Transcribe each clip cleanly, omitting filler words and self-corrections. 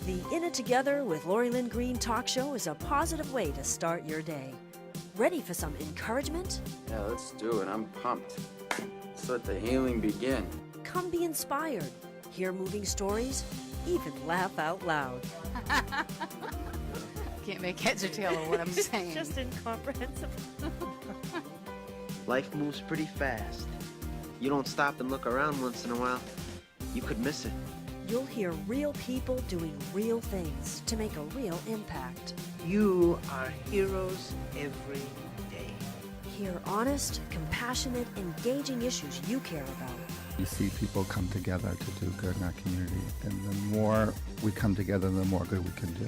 The In It Together with Lori Lynn Green talk show is a positive way to start your day. Ready for some encouragement? Yeah, let's do it. I'm pumped. Let's let the healing begin. Come be inspired, hear moving stories, even laugh out loud. Can't make heads or tail of what I'm saying. Just incomprehensible. Life moves pretty fast. You don't stop and look around once in a while, you could miss it. You'll hear real people doing real things to make a real impact. You are heroes every day. Hear honest, compassionate, engaging issues you care about. You see people come together to do good in our community, and the more we come together, the more good we can do.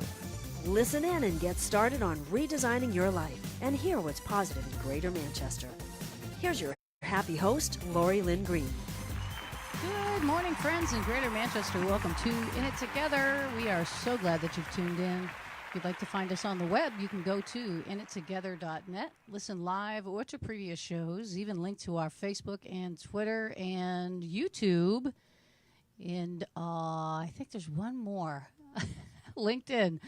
Listen in and get started on redesigning your life and hear what's positive in Greater Manchester. Here's your happy host, Lori Lynn Green. Good morning, friends in Greater Manchester. Welcome to In It Together. We are so glad that you've tuned in. If you'd like to find us on the web, you can go to inittogether.net, listen live or to previous shows, even link to our Facebook and Twitter and YouTube. And I think there's one more. LinkedIn.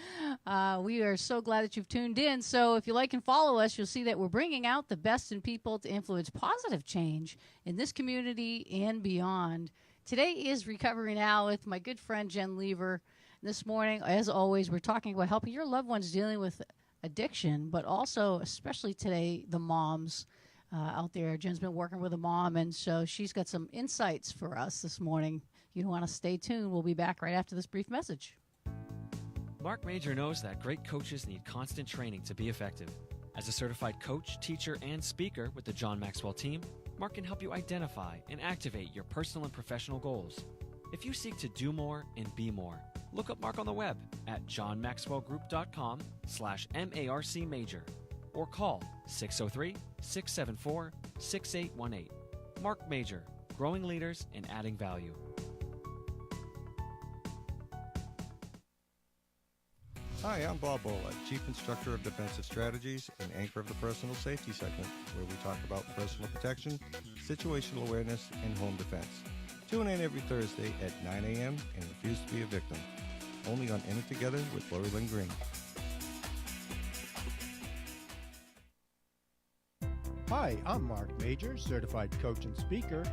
We are so glad that you've tuned in. So if you like and follow us, you'll see that we're bringing out the best in people to influence positive change in this community and beyond. Today is Recovery Now with my good friend Jen Lever. This morning, as always, we're talking about helping your loved ones dealing with addiction, but also, especially today, the moms out there. Jen's been working with a mom, and so she's got some insights for us this morning. You want to stay tuned. We'll be back right after this brief message. Mark Major knows that great coaches need constant training to be effective. As a certified coach, teacher, and speaker with the John Maxwell team, Mark can help you identify and activate your personal and professional goals. If you seek to do more and be more, look up Mark on the web at johnmaxwellgroup.com/MARC-major or call 603-674-6818. Mark Major, growing leaders and adding value. Hi, I'm Bob Bola, Chief Instructor of Defensive Strategies and anchor of the Personal Safety segment, where we talk about personal protection, situational awareness, and home defense. Tune in every Thursday at 9 a.m. and refuse to be a victim. Only on In It Together with Lori Lynn Green. Hi, I'm Mark Major, certified coach and speaker.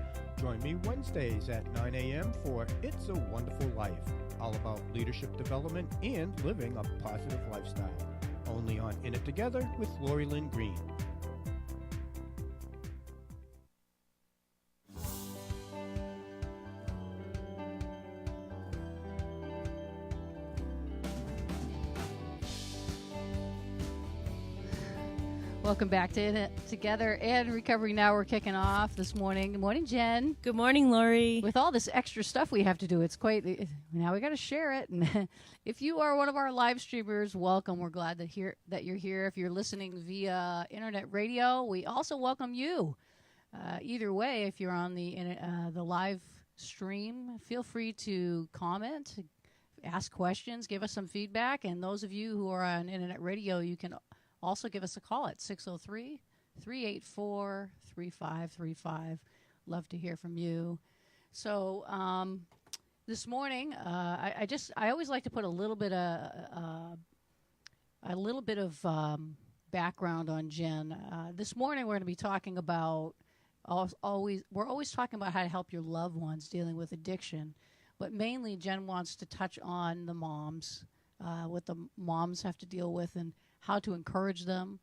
Join me Wednesdays at 9 a.m. for It's a Wonderful Life, all about leadership development and living a positive lifestyle. Only on In It Together with Lori Lynn Green. Welcome back to In It Together and Recovery Now. We're kicking off this morning. Good morning, Jen. Good morning, Lori. With all this extra stuff we have to do, it's quite. Now we got to share it. And if you are one of our live streamers, welcome. We're glad that you're here. If you're listening via internet radio, we also welcome you. Either way, if you're on the live stream, feel free to comment, ask questions, give us some feedback. And those of you who are on internet radio, you can also give us a call at 603-384-3535. Love to hear from you. So this morning, I always like to put a little bit of background on Jen. This morning, we're going to be talking about we're always talking about how to help your loved ones dealing with addiction, but mainly Jen wants to touch on the moms, what the moms have to deal with, and how to encourage them.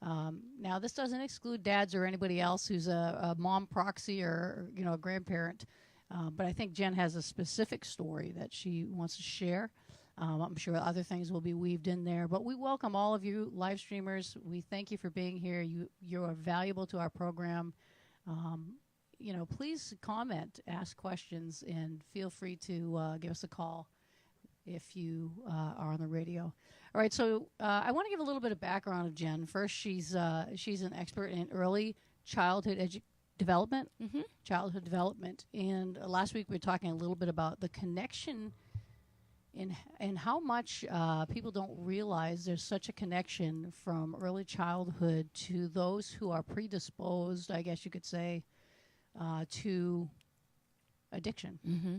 Now, this doesn't exclude dads or anybody else who's a mom proxy or a grandparent, but I think Jen has a specific story that she wants to share. I'm sure other things will be weaved in there, but we welcome all of you live streamers. We thank you for being here. You are valuable to our program. Please comment, ask questions, and feel free to give us a call if you are on the radio. All right, so I want to give a little bit of background of Jen. First, she's an expert in early childhood development, childhood development. And last week we were talking a little bit about the connection and how much people don't realize there's such a connection from early childhood to those who are predisposed, I guess you could say, to addiction. Mm-hmm.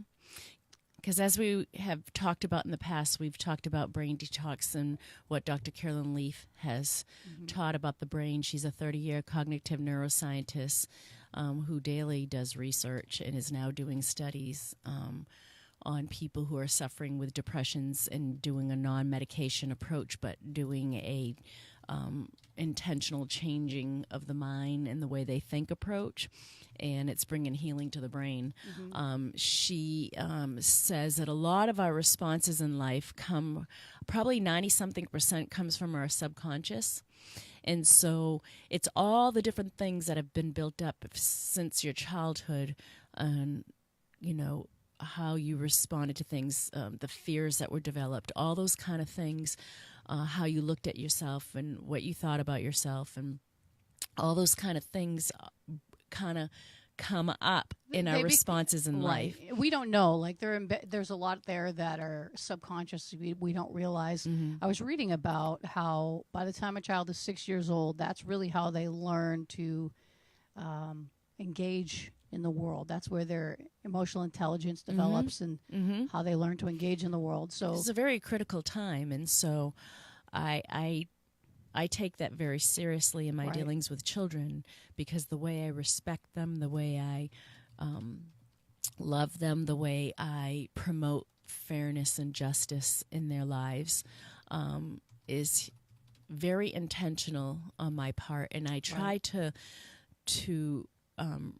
because as we have talked about in the past, we've talked about brain detox and what Dr. Carolyn Leaf has taught about the brain. She's a 30-year cognitive neuroscientist who daily does research and is now doing studies on people who are suffering with depressions and doing a non-medication approach, but doing a intentional changing of the mind and the way they think approach, and it's bringing healing to the brain. She says that a lot of our responses in life probably 90-something% comes from our subconscious. And so it's all the different things that have been built up since your childhood, and, you know, how you responded to things, the fears that were developed, all those kind of things, how you looked at yourself and what you thought about yourself, and all those kind of things kind of come up in our responses in life. We don't know. Like there's a lot there that are subconscious we don't realize. I was reading about how by the time a child is 6 years old, that's really how they learn to engage in the world. That's where their emotional intelligence develops and how they learn to engage in the world. So it's a very critical time, and so I take that very seriously in my dealings with children, because the way I respect them, the way I love them, the way I promote fairness and justice in their lives is very intentional on my part, and I try to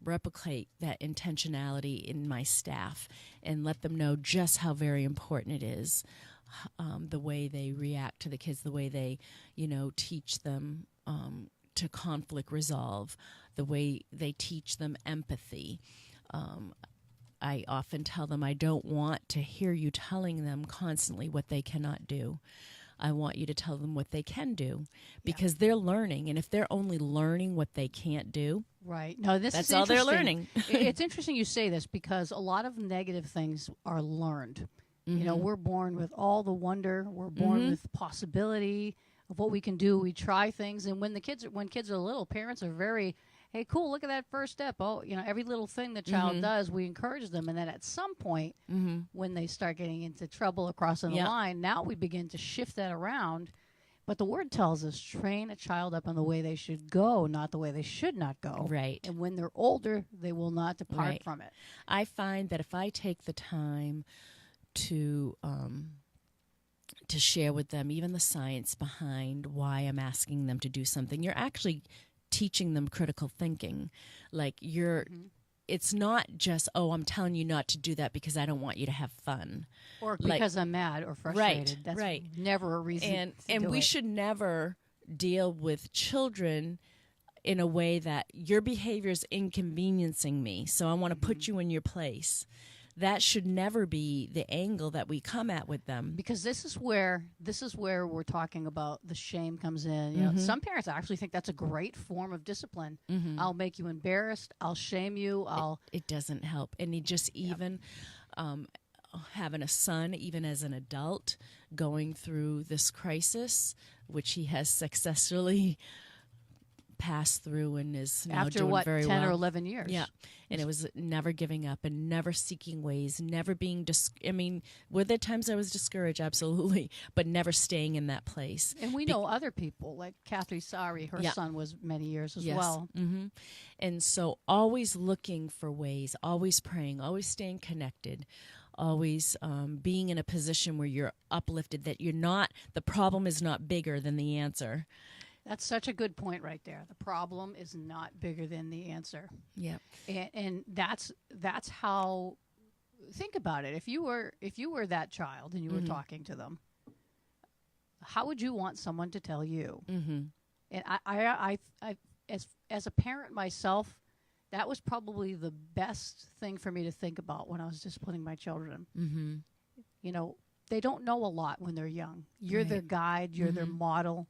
replicate that intentionality in my staff and let them know just how very important it is, the way they react to the kids, the way they, you know, teach them to conflict resolve, the way they teach them empathy. I often tell them I don't want to hear you telling them constantly what they cannot do. I want you to tell them what they can do, because they're learning. And if they're only learning what they can't do, no, that's all they're learning. It's interesting you say this, because a lot of negative things are learned. You know, we're born with all the wonder. We're born with possibility of what we can do. We try things. And when kids are little, parents are very, hey, cool, look at that first step. Oh, you know, every little thing the child does, we encourage them. And then at some point, when they start getting into trouble or crossing the line, now we begin to shift that around. But the word tells us, train a child up in the way they should go, not the way they should not go. Right. And when they're older, they will not depart from it. I find that if I take the time to share with them even the science behind why I'm asking them to do something, you're actually teaching them critical thinking. Like it's not just, oh, I'm telling you not to do that because I don't want you to have fun. Or because I'm mad or frustrated. That's never a reason And we should never deal with children in a way that your behavior is inconveniencing me, so I want to put you in your place. That should never be the angle that we come at with them. Because this is where we're talking about the shame comes in. You know, some parents actually think that's a great form of discipline. I'll make you embarrassed. I'll shame you. It doesn't help. And he just even having a son, even as an adult, going through this crisis, which he has successfully passed through and is now after doing what, very 10 well. or 11 years. Yeah. And it was never giving up and never seeking ways, never being were there times I was discouraged? Absolutely. But never staying in that place. And we know other people, like Kathy Sari, her son was many years as well. And so always looking for ways, always praying, always staying connected, always being in a position where you're uplifted, that you're not, the problem is not bigger than the answer. That's such a good point right there. The problem is not bigger than the answer. Yeah. And that's how, think about it. If you were that child and you were talking to them, how would you want someone to tell you? And I as a parent myself, that was probably the best thing for me to think about when I was disciplining my children. You know, they don't know a lot when they're young. You're their guide. You're their model.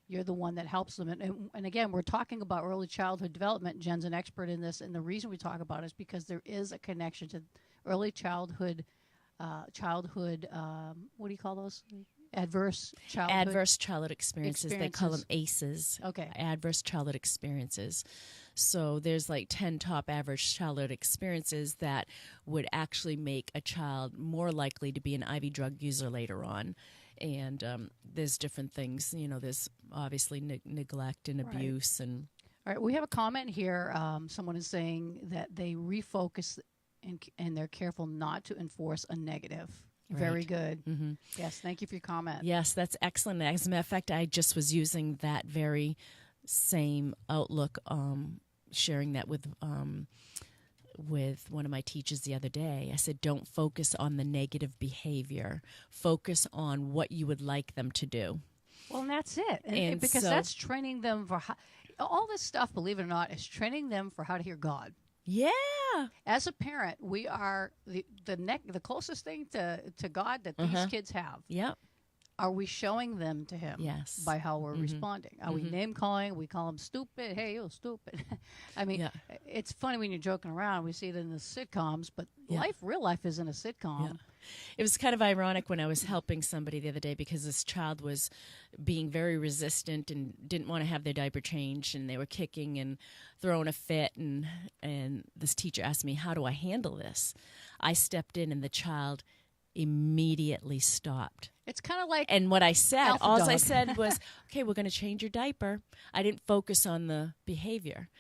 You're the one that helps them. And again, we're talking about early childhood development. Jen's an expert in this. And the reason we talk about it is because there is a connection to early childhood, what do you call those? Adverse childhood. Adverse childhood experiences. They call them ACEs. Okay. Adverse childhood experiences. So there's like 10 top average childhood experiences that would actually make a child more likely to be an IV drug user later on. And there's different things. There's obviously neglect and abuse. And all right, we have a comment here. Someone is saying that they refocus and they're careful not to enforce a negative. Right. Very good. Mm-hmm. Yes, thank you for your comment. Yes, that's excellent. As a matter of fact, I just was using that very same outlook, sharing that with one of my teachers the other day. I said, don't focus on the negative behavior. Focus on what you would like them to do. Well, and that's it. And because so, that's training them for all this stuff, believe it or not, is training them for how to hear God. Yeah. As a parent, we are the closest thing to God that these kids have. Yep. Are we showing them to him? Yes. By how we're responding? Are we name calling? We call them stupid. Hey, you stupid. I mean, it's funny when you're joking around. We see it in the sitcoms, but real life isn't a sitcom. Yeah. It was kind of ironic when I was helping somebody the other day because this child was being very resistant and didn't want to have their diaper changed, and they were kicking and throwing a fit, and this teacher asked me, how do I handle this? I stepped in, and the child immediately stopped. It's kind of like, and what I said, all dog. I said was, okay, we're going to change your diaper. I didn't focus on the behavior.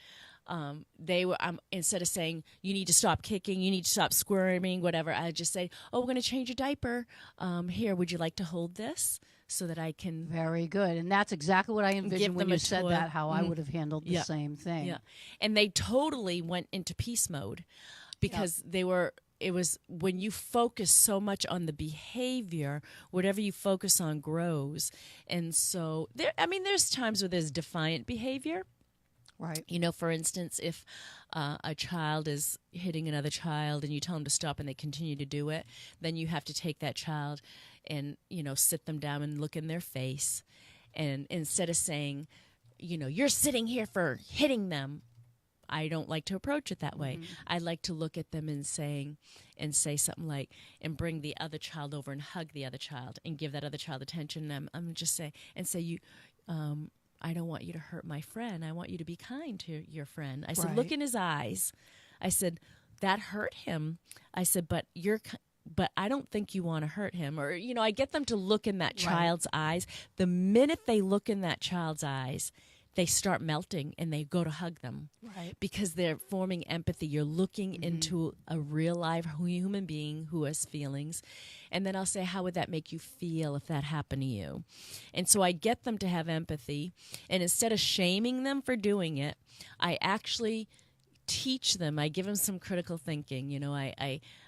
They were instead of saying you need to stop kicking, you need to stop squirming, whatever, I just say, oh, we're going to change your diaper. Here, would you like to hold this so that I can? Very good, and that's exactly what I envisioned when you said that. How I would have handled the same thing. Yeah, and they totally went into peace mode because they were. It was when you focus so much on the behavior, whatever you focus on grows, and so there. I mean, there's times where there's defiant behavior. Right. For instance, if a child is hitting another child and you tell them to stop and they continue to do it, then you have to take that child and, sit them down and look in their face. And instead of saying, you're sitting here for hitting them, I don't like to approach it that way. I like to look at them and say something like, and bring the other child over and hug the other child and give that other child attention. And I'm just say, I don't want you to hurt my friend. I want you to be kind to your friend. I said, look in his eyes. I said, that hurt him. I said, but I don't think you want to hurt him. Or, I get them to look in that child's eyes. The minute they look in that child's eyes, they start melting and they go to hug them. Right. Because they're forming empathy. You're looking into a real live human being who has feelings. And then I'll say, how would that make you feel if that happened to you? And so I get them to have empathy. And instead of shaming them for doing it, I actually teach them. I give them some critical thinking.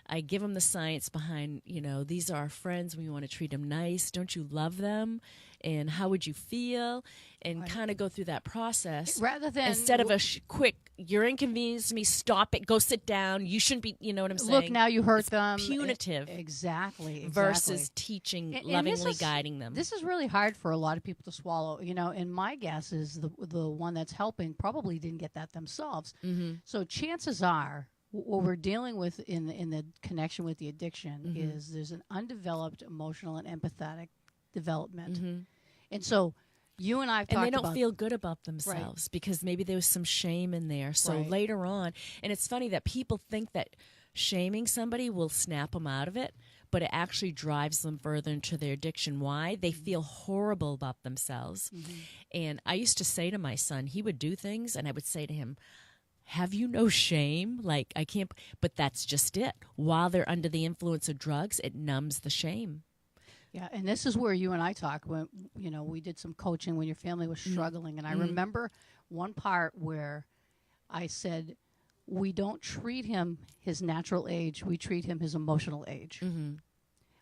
I give them the science behind, these are our friends. We want to treat them nice. Don't you love them? And how would you feel? And kind of go through that process. Rather than... Instead of a quick, you're inconveniencing me, stop it, go sit down. You shouldn't be, you know what I'm saying? Look, now you hurt it's them. Punitive. Exactly. Versus teaching, lovingly guiding them. This is really hard for a lot of people to swallow. And my guess is the one that's helping probably didn't get that themselves. So chances are, what we're dealing with in the connection with the addiction is there's an undeveloped emotional and empathetic development. And so you and I have talked about... And they don't feel good about themselves because maybe there was some shame in there. So later on, and it's funny that people think that shaming somebody will snap them out of it, but it actually drives them further into their addiction. Why? They feel horrible about themselves. And I used to say to my son, he would do things, and I would say to him, have you no shame? Like, I can't... But that's just it. While they're under the influence of drugs, it numbs the shame. Yeah, and this is where you and I talk when, we did some coaching when your family was struggling. And I remember one part where I said, we don't treat him his natural age. We treat him his emotional age.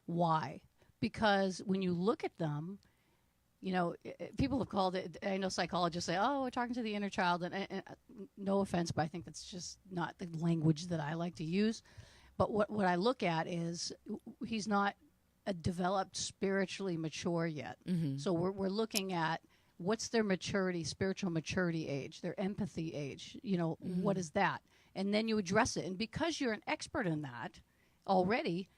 Why? Because when you look at them, people have called it, I know psychologists say, oh, we're talking to the inner child. And no offense, but I think that's just not the language that I like to use. But what I look at is he's not a developed, spiritually mature yet. So we're looking at what's their maturity, spiritual maturity age, their empathy age. What is that? And then you address it. And because you're an expert in that already,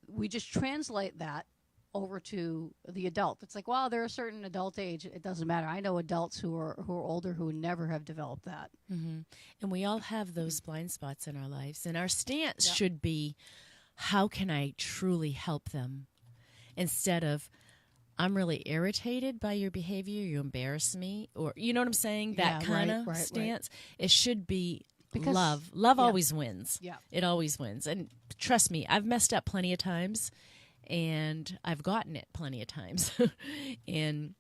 we just translate that over to the adult. It's like, well, they're a certain adult age. It doesn't matter. I know adults who are older who never have developed that. Mm-hmm. And we all have those blind spots in our lives. And our stance should be, how can I truly help them? Instead of, I'm really irritated by your behavior, you embarrass me, or you know what I'm saying? That kind of stance. Right. It should be because love. Love always wins. Yeah. It always wins. And trust me, I've messed up plenty of times, and I've gotten it plenty of times. And,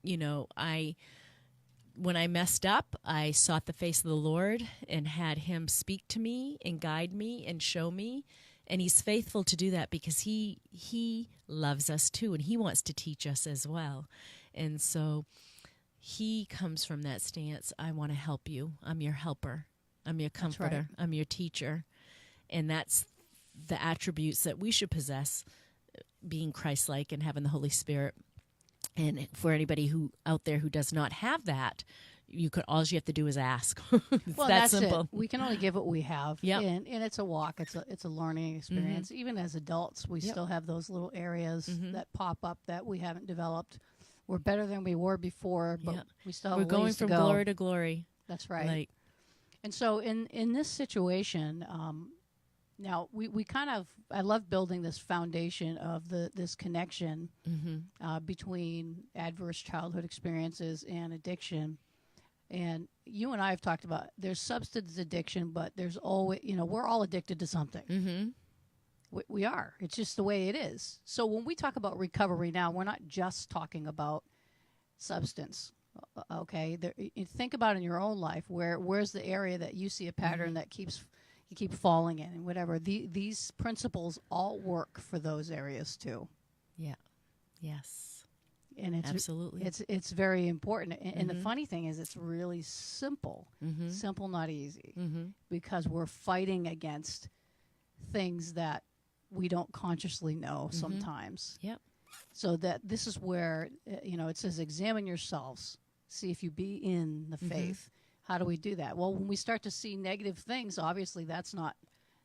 you know, when I messed up, I sought the face of the Lord and had him speak to me and guide me and show me. And he's faithful to do that because he loves us too, and he wants to teach us as well. And so he comes from that stance, I want to help you. I'm your helper. I'm your comforter. Right. I'm your teacher. And that's the attributes that we should possess, being Christ-like and having the Holy Spirit. And for anybody who out there who does not have that, all you have to do is ask. It's well, that's simple. It. We can only give what we have. Yeah, and it's a walk. It's a learning experience. Mm-hmm. Even as adults, we still have those little areas that pop up that we haven't developed. We're better than we were before, but we still have We're going from glory to glory. That's right. And so in this situation, now we kind of, I love building this foundation of this connection between adverse childhood experiences and addiction. And you and I have talked about there's substance addiction, but there's always, we're all addicted to something. Mm-hmm. We are. It's just the way it is. So when we talk about recovery now, we're not just talking about substance. Okay, you think about in your own life where's the area that you see a pattern that you keep falling in, and whatever. These principles all work for those areas too. Yeah. Yes. And it's absolutely it's very important. And the funny thing is, it's really simple. Simple, not easy, because we're fighting against things that we don't consciously know sometimes. Yep. So that this is where it says, examine yourselves, see if you be in the faith. How do we do that? Well, when we start to see negative things, obviously that's not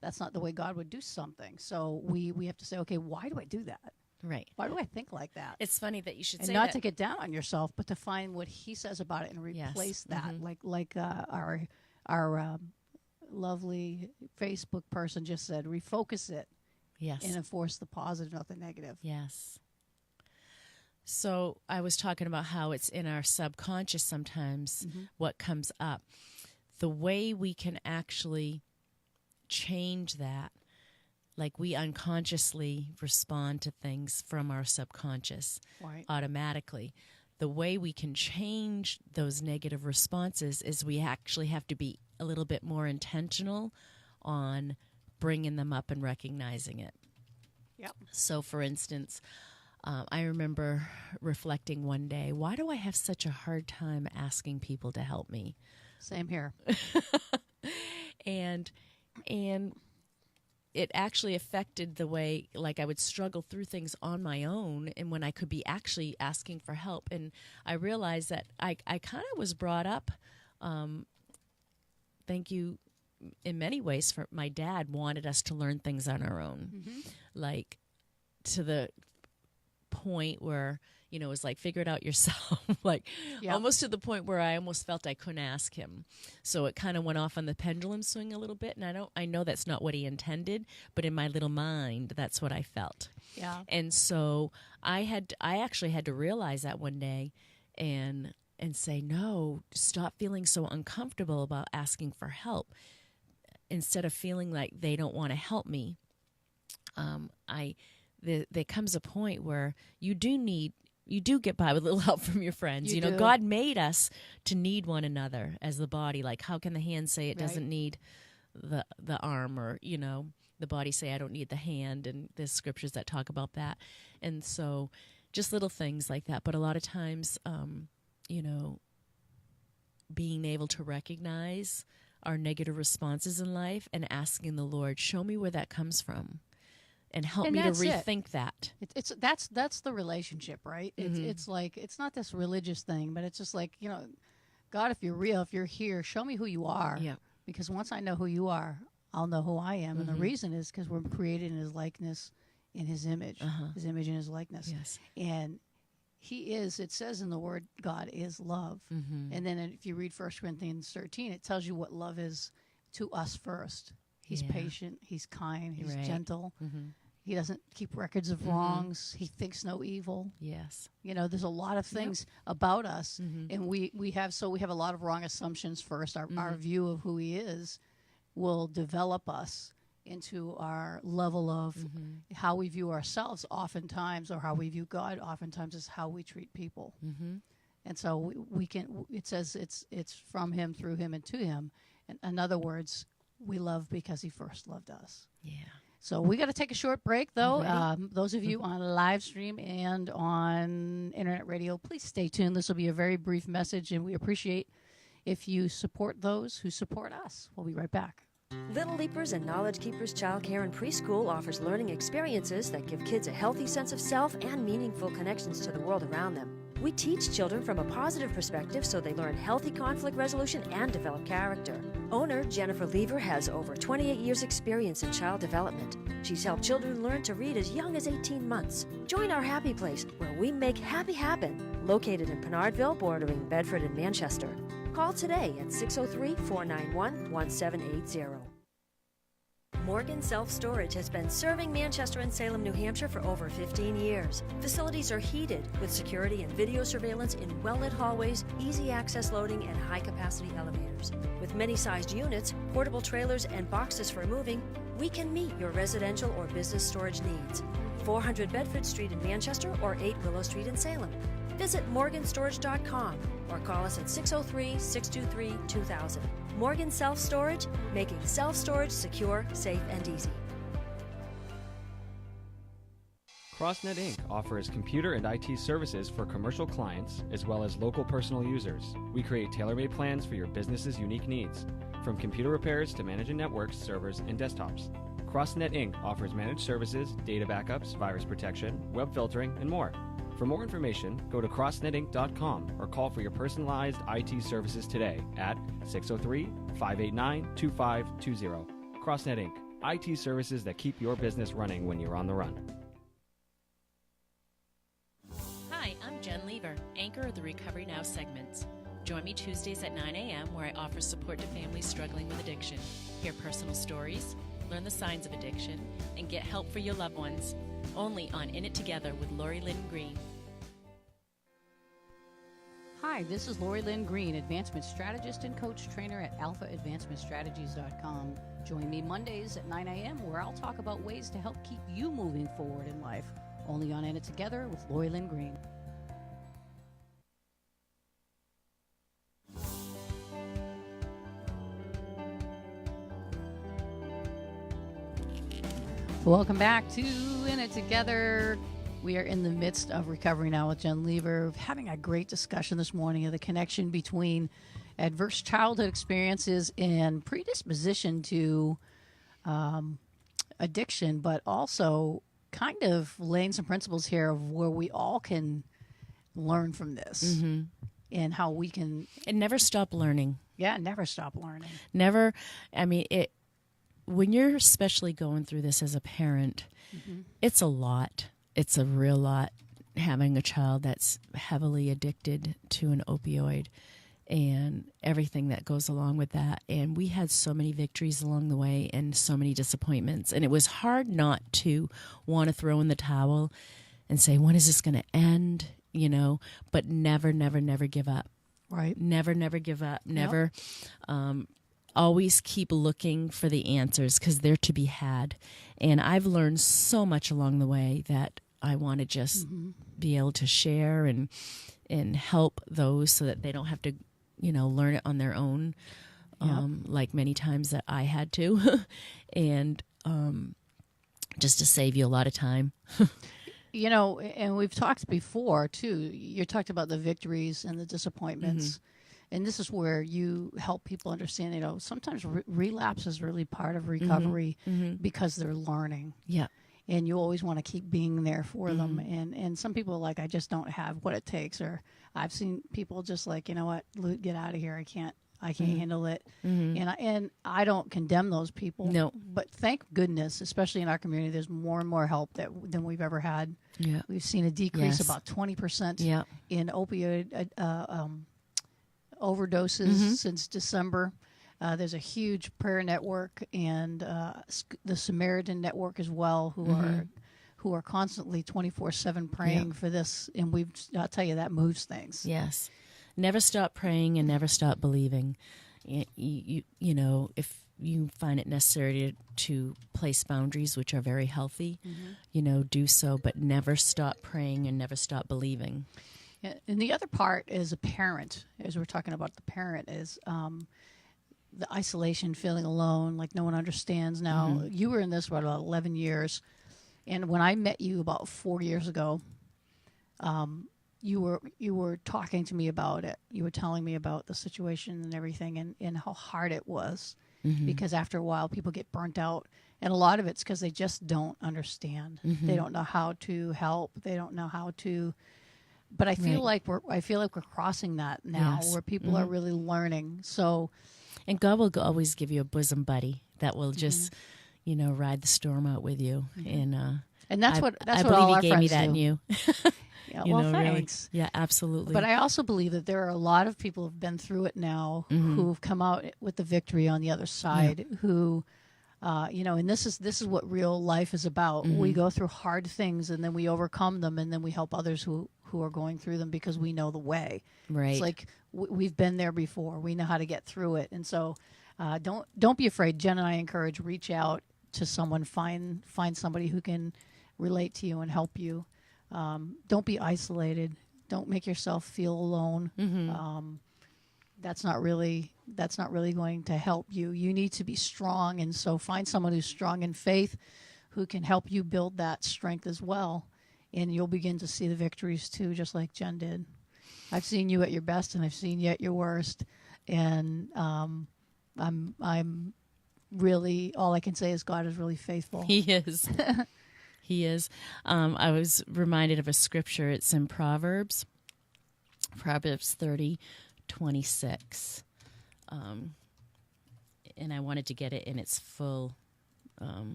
the way God would do something. So we have to say, okay, why do I do that? Right. Why do I think like that? It's funny that you should say that. And not to get down on yourself, but to find what he says about it and replace that. Like our lovely Facebook person just said, refocus it. Yes. And enforce the positive, not the negative. Yes. So I was talking about how it's in our subconscious sometimes what comes up. The way we can actually change that, like we unconsciously respond to things from our subconscious automatically. The way we can change those negative responses is we actually have to be a little bit more intentional on bringing them up and recognizing it. Yep. So, for instance, I remember reflecting one day, why do I have such a hard time asking people to help me? Same here. And it actually affected the way, like, I would struggle through things on my own, and when I could be actually asking for help. And I realized that I kind of was brought up, thank you, in many ways, for my dad wanted us to learn things on our own, like to the point where, it was like, figure it out yourself, like almost to the point where I almost felt I couldn't ask him. So it kind of went off on the pendulum swing a little bit. And I know that's not what he intended, but in my little mind, that's what I felt. Yeah. And so I actually had to realize that one day and say, no, stop feeling so uncomfortable about asking for help. Instead of feeling like they don't want to help me, there comes a point where you do get by with a little help from your friends. You know, God made us to need one another as the body. Like, how can the hand say it doesn't need the arm, or, the body say I don't need the hand? And there's scriptures that talk about that. And so just little things like that. But a lot of times, being able to recognize our negative responses in life and asking the Lord, show me where that comes from. And help me to rethink that. That's the relationship, right? It's like, it's not this religious thing, but it's just like, God, if you're real, if you're here, show me who you are. Yeah. Because once I know who you are, I'll know who I am. And the reason is because we're created in his likeness in his image, his image and his likeness. Yes. And he is, it says in the word, God is love. And then if you read 1 Corinthians 13, it tells you what love is to us first. He's patient, he's kind, he's gentle. He doesn't keep records of wrongs. He thinks no evil. Yes. You know, there's a lot of things about us, and we have a lot of wrong assumptions first. Our view of who he is will develop us into our level of how we view ourselves oftentimes, or how we view God oftentimes, is how we treat people. And so we can, it says it's from him, through him, and to him. And in other words, we love because he first loved us. Yeah. So we got to take a short break, though. Those of you on live stream and on internet radio, please stay tuned. This will be a very brief message, and we appreciate if you support those who support us. We'll be right back. Little Leapers and Knowledge Keepers Childcare and Preschool offers learning experiences that give kids a healthy sense of self and meaningful connections to the world around them. We teach children from a positive perspective so they learn healthy conflict resolution and develop character. Owner Jennifer Lever has over 28 years' experience in child development. She's helped children learn to read as young as 18 months. Join our happy place where we make happy happen. Located in Pinardville, bordering Bedford and Manchester. Call today at 603-491-1780. Morgan Self-Storage has been serving Manchester and Salem, New Hampshire for over 15 years. Facilities are heated with security and video surveillance in well-lit hallways, easy access loading, and high-capacity elevators. With many sized units, portable trailers, and boxes for moving, we can meet your residential or business storage needs. 400 Bedford Street in Manchester or 8 Willow Street in Salem. Visit morganstorage.com or call us at 603-623-2000. Morgan Self-Storage, making self-storage secure, safe, and easy. CrossNet Inc. offers computer and IT services for commercial clients as well as local personal users. We create tailor-made plans for your business's unique needs, from computer repairs to managing networks, servers, and desktops. CrossNet Inc. offers managed services, data backups, virus protection, web filtering, and more. For more information, go to crossnetinc.com or call for your personalized IT services today at 603-589-2520. CrossNet Inc. IT services that keep your business running when you're on the run. Hi, I'm Jen Lever, anchor of the Recovery Now segments. Join me Tuesdays at 9 a.m. where I offer support to families struggling with addiction. Hear personal stories, learn the signs of addiction, and get help for your loved ones. Only on In It Together with Lori Lynn Green. Hi, this is Lori Lynn Green, Advancement Strategist and Coach Trainer at alphaadvancementstrategies.com. Join me Mondays at 9 a.m. where I'll talk about ways to help keep you moving forward in life. Only on In It Together with Lori Lynn Green. Welcome back to In It Together. We are in the midst of Recovery Now with Jen Lever, having a great discussion this morning of the connection between adverse childhood experiences and predisposition to addiction, but also kind of laying some principles here of where we all can learn from this and how we can... And never stop learning. Yeah, never stop learning. Never, I mean, when you're especially going through this as a parent, it's a lot. It's a real lot, having a child that's heavily addicted to an opioid and everything that goes along with that. And we had so many victories along the way and so many disappointments. And it was hard not to want to throw in the towel and say, when is this going to end? You know, but never, never, never give up. Right. Never, never give up. Never. Always keep looking for the answers because they're to be had. And I've learned so much along the way that I want to just be able to share and help those so that they don't have to, you know, learn it on their own, like many times that I had to, and just to save you a lot of time. You know, and we've talked before, too. You talked about the victories and the disappointments. And this is where you help people understand, you know, sometimes relapse is really part of recovery because they're learning. Yeah. And you always want to keep being there for them. And some people are like, I just don't have what it takes. Or I've seen people just like, you know what, get out of here. I can't handle it. And I don't condemn those people. No. But thank goodness, especially in our community, there's more and more help than we've ever had. Yeah. We've seen a decrease Yes. about 20% Yeah. in opioid overdoses since December. There's a huge prayer network and the Samaritan Network as well, who are constantly 24/7 praying for this. And I'll tell you, that moves things. Yes. Never stop praying and never stop believing. You know, if you find it necessary to place boundaries, which are very healthy, you know, do so, but never stop praying and never stop believing. And the other part as a parent, as we're talking about the parent, is the isolation, feeling alone, like no one understands. Now, you were in this for about 11 years. And when I met you about 4 years ago, you were talking to me about it. You were telling me about the situation and everything and how hard it was. Because after a while, people get burnt out. And a lot of it's because they just don't understand. They don't know how to help. They don't know how to... But I feel like we're crossing that now, where people are really learning. So... And God will always give you a bosom buddy that will just, you know, ride the storm out with you. And that's what I what believe all He our gave me friends that do. in you. Yeah, You well, know, really. thanks. Yeah, absolutely. But I also believe that there are a lot of people who've been through it now who've come out with the victory on the other side. Who, you know, and this is what real life is about. We go through hard things and then we overcome them, and then we help others who are going through them because we know the way. Right. It's like we've been there before. We know how to get through it, and so don't be afraid. Jen and I encourage, reach out to someone, find somebody who can relate to you and help you. Don't be isolated. Don't make yourself feel alone. That's not really going to help you. You need to be strong, and so find someone who's strong in faith, who can help you build that strength as well, and you'll begin to see the victories too, just like Jen did. I've seen you at your best, and I've seen you at your worst, and I'm really, all I can say is God is really faithful. He is. He is. I was reminded of a scripture. It's in Proverbs 30:26. And I wanted to get it in its full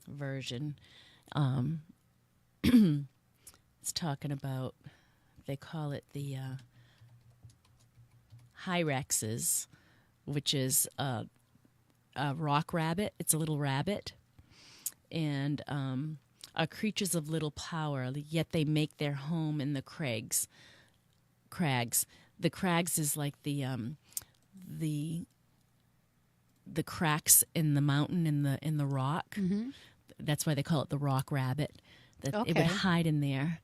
version. It's talking about, they call it the Hyraxes, which is a rock rabbit. It's a little rabbit. And are creatures of little power, yet they make their home in the crags. The crags is like the cracks in the mountain in the rock. That's why they call it the rock rabbit. That it would hide in there.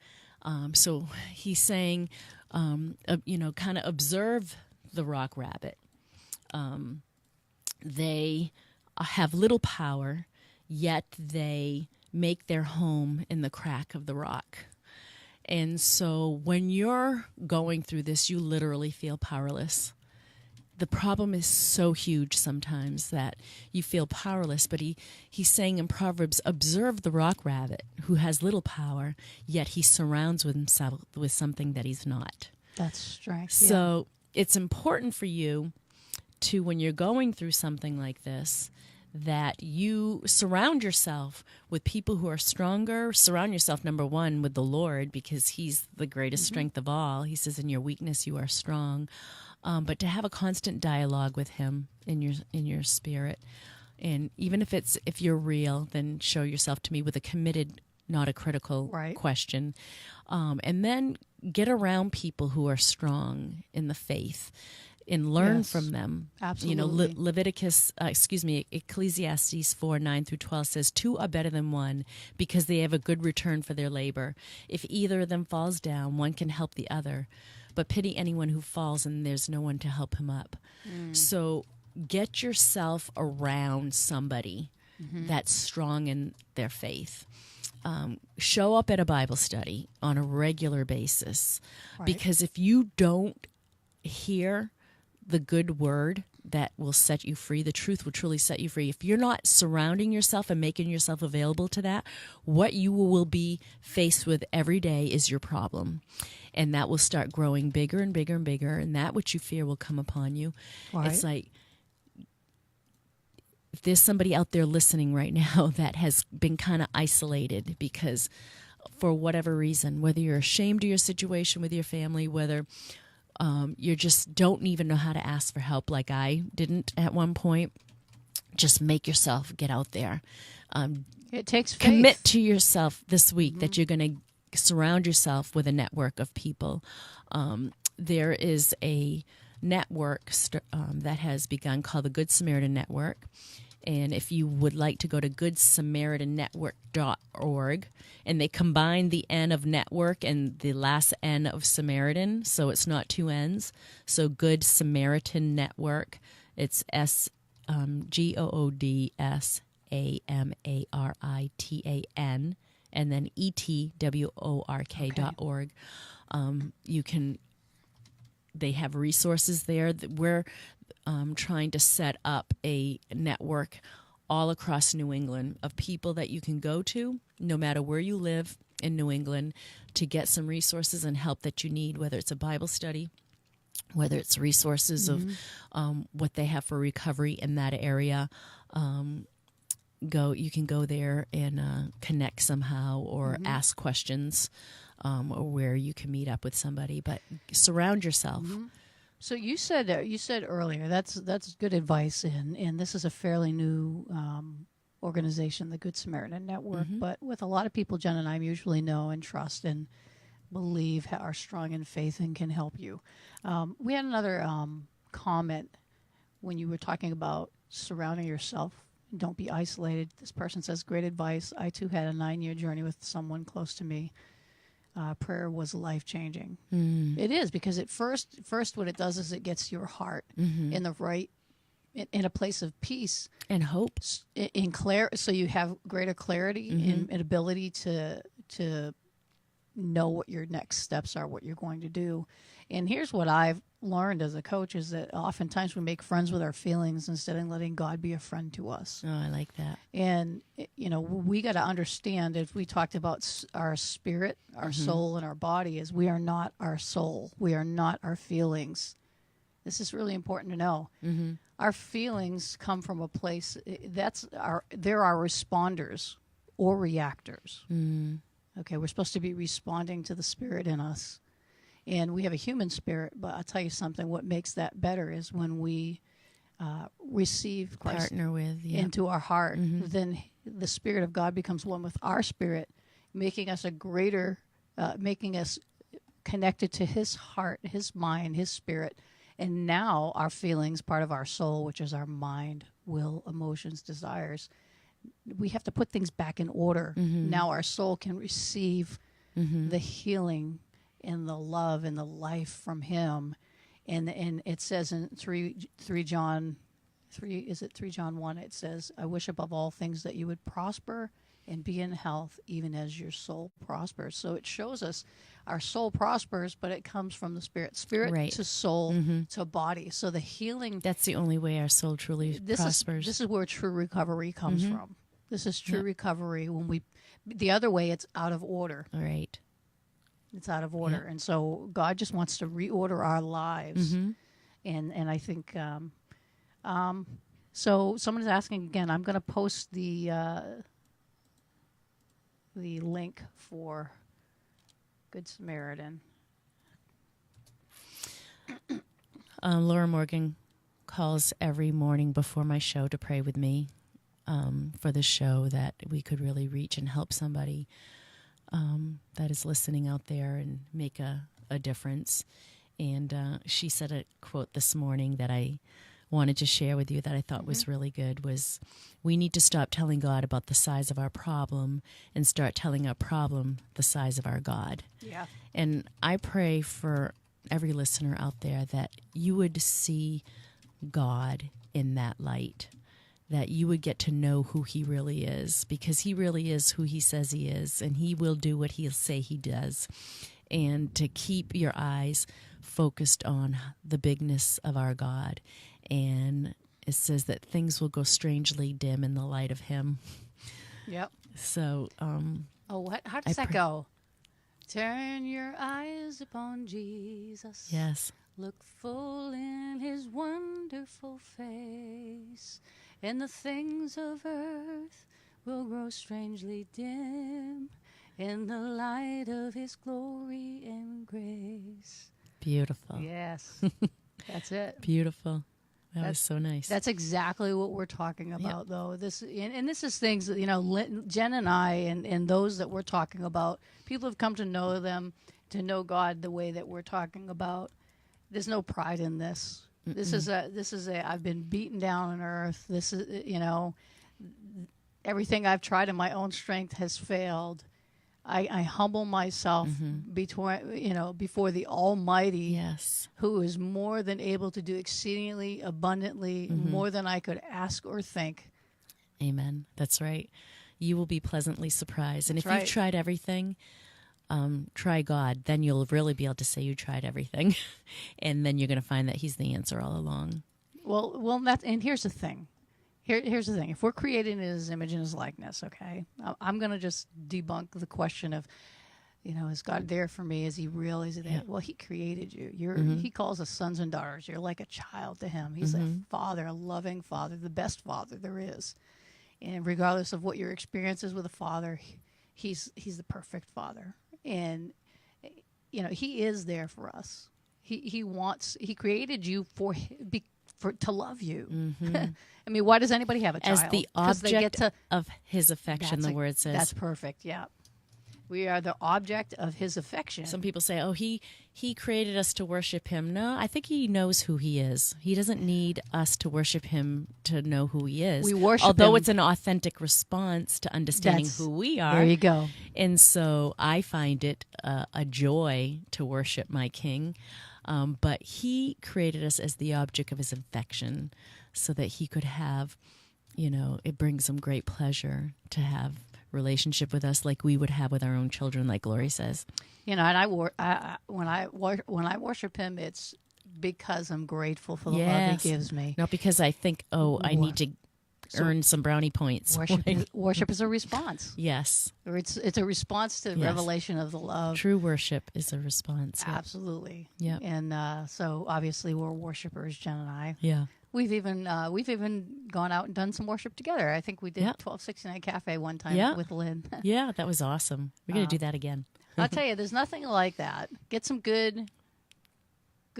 So he's saying, you know, kind of observe the rock rabbit. They have little power, yet they make their home in the crack of the rock. And so when you're going through this, you literally feel powerless. The problem is so huge sometimes that you feel powerless, but he's saying in Proverbs, observe the rock rabbit who has little power, yet he surrounds with himself with something that he's not. That's strength. So it's important for you to, when you're going through something like this, that you surround yourself with people who are stronger. Surround yourself, number one, with the Lord, because he's the greatest strength of all. He says, in your weakness, you are strong. But to have a constant dialogue with him in your spirit. And even if you're real, then show yourself to me with a committed, not a critical question. And then get around people who are strong in the faith and learn from them. Absolutely. You know, Ecclesiastes 4:9-12 says, 2 are better than 1 because they have a good return for their labor. If either of them falls down, one can help the other. But pity anyone who falls and there's no one to help him up. So get yourself around somebody that's strong in their faith. Show up at a Bible study on a regular basis. Because if you don't hear the good word that will set you free. The truth will truly set you free. If you're not surrounding yourself and making yourself available to that, what you will be faced with every day is your problem. And that will start growing bigger and bigger and bigger, and that which you fear will come upon you. Right. It's like, if there's somebody out there listening right now that has been kind of isolated because for whatever reason, whether you're ashamed of your situation with your family, whether you just don't even know how to ask for help like I didn't at one point, just make yourself get out there. It takes faith. Commit to yourself this week that you're going to surround yourself with a network of people. There is a network that has begun called the Good Samaritan Network. And if you would like to go to goodsamaritannetwork.org, and they combine the N of network and the last N of Samaritan, so it's not two N's. So Good Samaritan Network, it's GOODSAMARITAN, and then ETWORK.org. You can. They have resources there. We're trying to set up a network all across New England of people that you can go to, no matter where you live in New England, to get some resources and help that you need, whether it's a Bible study, whether it's resources of what they have for recovery in that area. You can go there and connect somehow or ask questions. Or where you can meet up with somebody, but surround yourself. So you said earlier that's good advice, and this is a fairly new organization, the Good Samaritan Network. But with a lot of people, Jen and I usually know and trust and believe are strong in faith and can help you. We had another comment when you were talking about surrounding yourself. Don't be isolated. This person says, great advice. I too had a 9-year journey with someone close to me. Prayer was life-changing. It is, because at first what it does is it gets your heart in the right, in a place of peace and hope, so you have greater clarity and ability to know what your next steps are, what you're going to do. And here's what I've learned as a coach is that oftentimes we make friends with our feelings instead of letting God be a friend to us. Oh, I like that. And, we got to understand, as we talked about our spirit, our soul, and our body, is we are not our soul. We are not our feelings. This is really important to know. Our feelings come from a place, they're our responders or reactors. Okay, we're supposed to be responding to the spirit in us. And we have a human spirit, but I'll tell you something, what makes that better is when we receive Christ into our heart, then the Spirit of God becomes one with our spirit, making us making us connected to His heart, His mind, His spirit. And now our feelings, part of our soul, which is our mind, will, emotions, desires, we have to put things back in order. Now our soul can receive the healing and the love and the life from Him. And it says in 3 John 1, it says, I wish above all things that you would prosper and be in health, even as your soul prospers. So it shows us our soul prospers, but it comes from the spirit to soul to body. So the healing, that's the only way our soul truly prospers. This is where true recovery comes from. This is true recovery. The other way, it's out of order. All right. It's out of order. And so God just wants to reorder our lives. And I think, so someone's asking again, I'm going to post the link for Good Samaritan. Laura Morgan calls every morning before my show to pray with me for the show, that we could really reach and help somebody that is listening out there and make a difference. And she said a quote this morning that I wanted to share with you that I thought was really good, was, we need to stop telling God about the size of our problem and start telling our problem the size of our God. Yeah. And I pray for every listener out there that you would see God in that light, that you would get to know who He really is, because He really is who He says He is, and He will do what He'll say He does. And to keep your eyes focused on the bigness of our God. and it says that things will go strangely dim in the light of Him. Yep. So, how does that go? Turn your eyes upon Jesus. Yes. Look full in His wonderful face, and the things of earth will grow strangely dim in the light of His glory and grace. Beautiful. Yes. That's it. Beautiful. That was so nice. That's exactly what we're talking about, though. This and this is things that, Jen and I and those that we're talking about, people have come to know them, to know God the way that we're talking about. There's no pride in this. Mm-mm. This is a I've been beaten down on earth. This is, everything I've tried in my own strength has failed. I humble myself before the Almighty, yes, who is more than able to do exceedingly abundantly more than I could ask or think. Amen. That's right. You will be pleasantly surprised. And That's if right. you've tried everything, try God. Then you'll really be able to say you tried everything. And then you're going to find that He's the answer all along. Well, and here's the thing. Here's the thing. If we're created in His image and His likeness, okay, I'm going to just debunk the question of, is God there for me? Is He real? Is He there? Yeah. Well, He created you. He calls us sons and daughters. You're like a child to Him. He's a father, a loving father, the best father there is. And regardless of what your experience is with a father, He's the perfect father. And, He is there for us. He created you to love you. I mean, why does anybody have a child? As the object of His affection, the word says. That's perfect, yeah. We are the object of His affection. Some people say, he created us to worship Him. No, I think He knows who He is. He doesn't need us to worship Him to know who He is. We worship Although Him. it's an authentic response to understanding who we are. There you go. And so I find it a joy to worship my King. But He created us as the object of His affection so that He could have, it brings Him great pleasure to have relationship with us like we would have with our own children, like Lori says. And when I worship Him, it's because I'm grateful for the love He gives me. Not because I think, I need to earn some brownie points. Worship is a response. Yes. Or it's a response to the revelation of the love. True worship is a response. Yep. Absolutely. Yeah. And so obviously we're worshipers, Jen and I. Yeah. We've even gone out and done some worship together. I think we did 1269 Cafe one time with Lynn. Yeah, that was awesome. We're going to do that again. I'll tell you, there's nothing like that. Get some good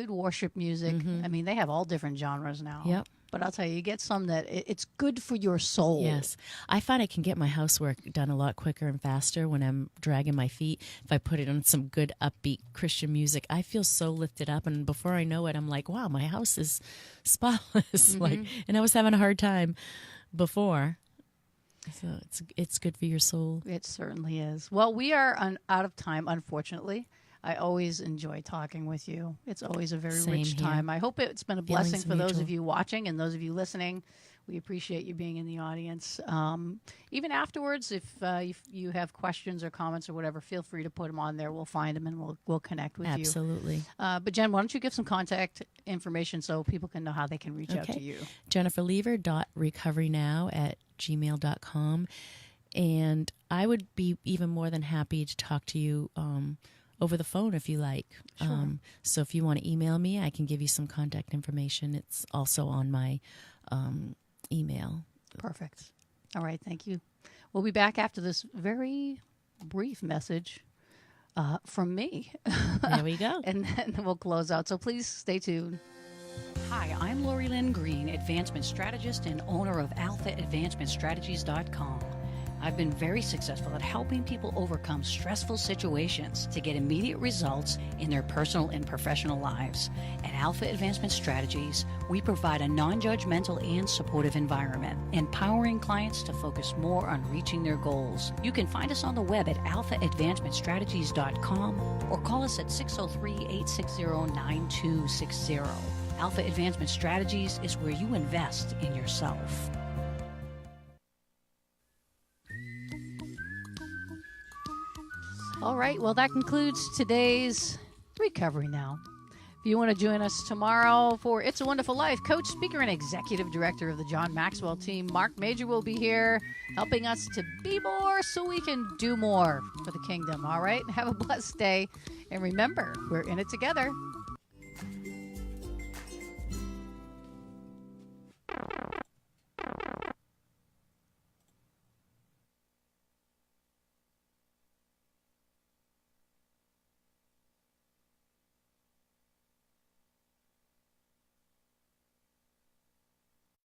worship music. I mean, they have all different genres now. Yep. But I'll tell you, you get some that it's good for your soul. Yes. I find I can get my housework done a lot quicker and faster when I'm dragging my feet. If I put it on some good, upbeat Christian music, I feel so lifted up. And before I know it, I'm like, wow, my house is spotless. And I was having a hard time before. So it's good for your soul. It certainly is. Well, we are out of time, unfortunately. I always enjoy talking with you. It's always a very rich time. I hope it's been a blessing for those of you watching and those of you listening. We appreciate you being in the audience. Even afterwards, if you have questions or comments or whatever, feel free to put them on there. We'll find them and we'll connect with you. Absolutely. But Jen, why don't you give some contact information so people can know how they can reach out to you? JenniferLever.recoverynow@gmail.com. And I would be even more than happy to talk to you over the phone if you like. Sure. So if you want to email me, I can give you some contact information. It's also on my email. Perfect. All right. Thank you. We'll be back after this very brief message from me. There we go. And then we'll close out. So please stay tuned. Hi, I'm Lori Lynn Green, Advancement Strategist and owner of AlphaAdvancementStrategies.com. I've been very successful at helping people overcome stressful situations to get immediate results in their personal and professional lives. At Alpha Advancement Strategies, we provide a non-judgmental and supportive environment, empowering clients to focus more on reaching their goals. You can find us on the web at alphaadvancementstrategies.com or call us at 603-860-9260. Alpha Advancement Strategies is where you invest in yourself. All right, well, that concludes today's Recovery Now. If you want to join us tomorrow for It's a Wonderful Life, coach, speaker, and executive director of the John Maxwell team, Mark Major, will be here helping us to be more so we can do more for the kingdom. All right? Have a blessed day. And remember, we're in it together.